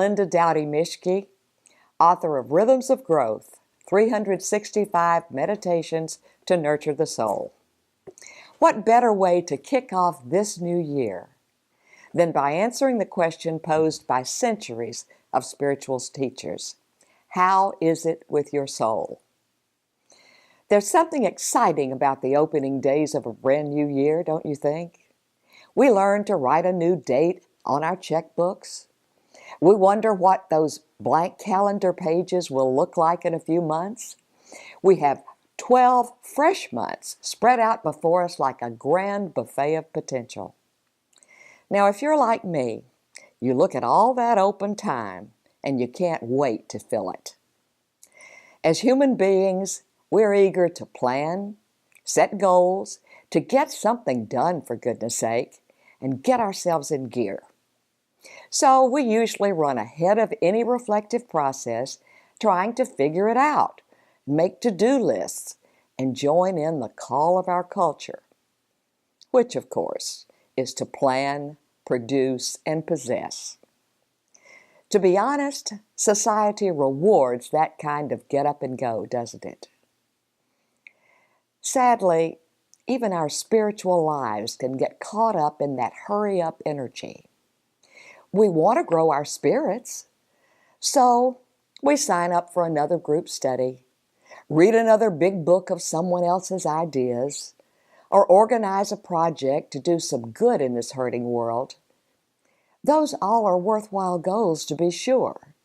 Linda Douty Mischke, author of Rhythms of Growth, 365 Meditations to Nurture the Soul. What better way to kick off this new year than by answering the question posed by centuries of spiritual teachers? How is it with your soul? There's something exciting about the opening days of a brand new year, don't you think? We learn to write a new date on our checkbooks. We wonder what those blank calendar pages will look like in a few months. We have 12 fresh months spread out before us like a grand buffet of potential. Now, if you're like me, you look at all that open time and you can't wait to fill it. As human beings, we're eager to plan, set goals, to get something done, for goodness sake, and get ourselves in gear. So we usually run ahead of any reflective process, trying to figure it out, make to-do lists, and join in the call of our culture, which, of course, is to plan, produce, and possess. To be honest, society rewards that kind of get up and go, doesn't it? Sadly, even our spiritual lives can get caught up in that hurry-up energy. We want to grow our spirits, so we sign up for another group study, read another big book of someone else's ideas, or organize a project to do some good in this hurting world. Those all are worthwhile goals, to be sure.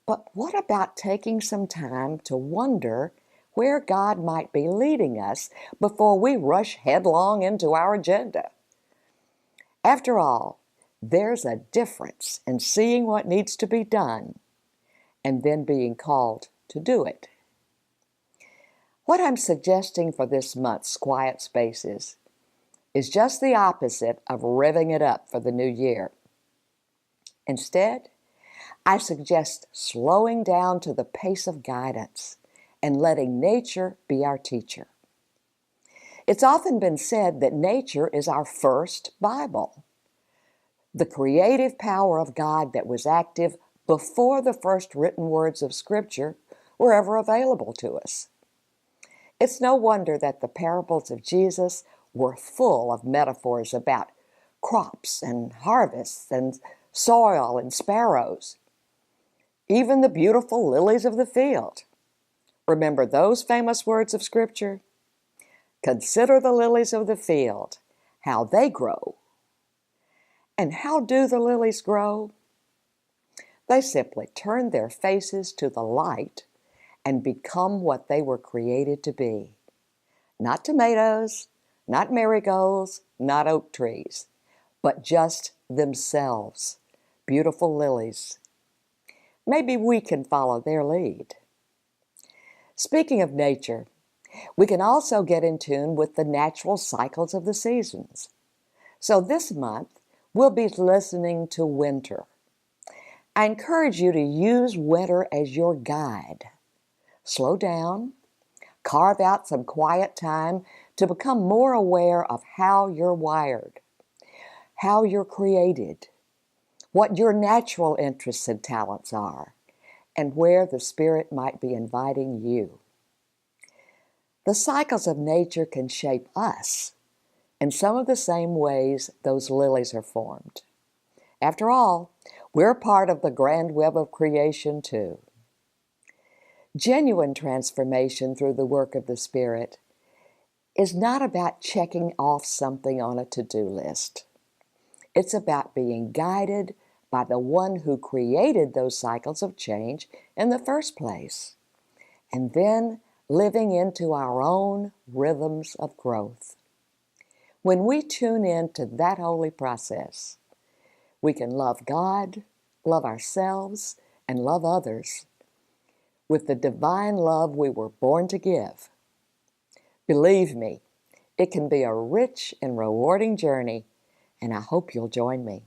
But what about taking some time to wonder where God might be leading us before we rush headlong into our agenda? After all, there's a difference in seeing what needs to be done and then being called to do it. What I'm suggesting for this month's Quiet Spaces is just the opposite of revving it up for the new year. Instead, I suggest slowing down to the pace of guidance and letting nature be our teacher. It's often been said that nature is our first Bible, the creative power of God that was active before the first written words of Scripture were ever available to us. It's no wonder that the parables of Jesus were full of metaphors about crops and harvests and soil and sparrows, even the beautiful lilies of the field. Remember those famous words of Scripture? Consider the lilies of the field, how they grow. And how do the lilies grow? They simply turn their faces to the light and become what they were created to be. Not tomatoes, not marigolds, not oak trees, but just themselves, beautiful lilies. Maybe we can follow their lead. Speaking of nature, we can also get in tune with the natural cycles of the seasons. So this month, we'll be listening to winter. I encourage you to use winter as your guide. Slow down, carve out some quiet time to become more aware of how you're wired, how you're created, what your natural interests and talents are, and where the Spirit might be inviting you. The cycles of nature can shape us in some of the same ways those lilies are formed. After all, we're part of the grand web of creation too. Genuine transformation through the work of the Spirit is not about checking off something on a to-do list. It's about being guided by the one who created those cycles of change in the first place, and then living into our own rhythms of growth. When we tune in to that holy process, we can love God, love ourselves, and love others with the divine love we were born to give. Believe me, it can be a rich and rewarding journey, and I hope you'll join me.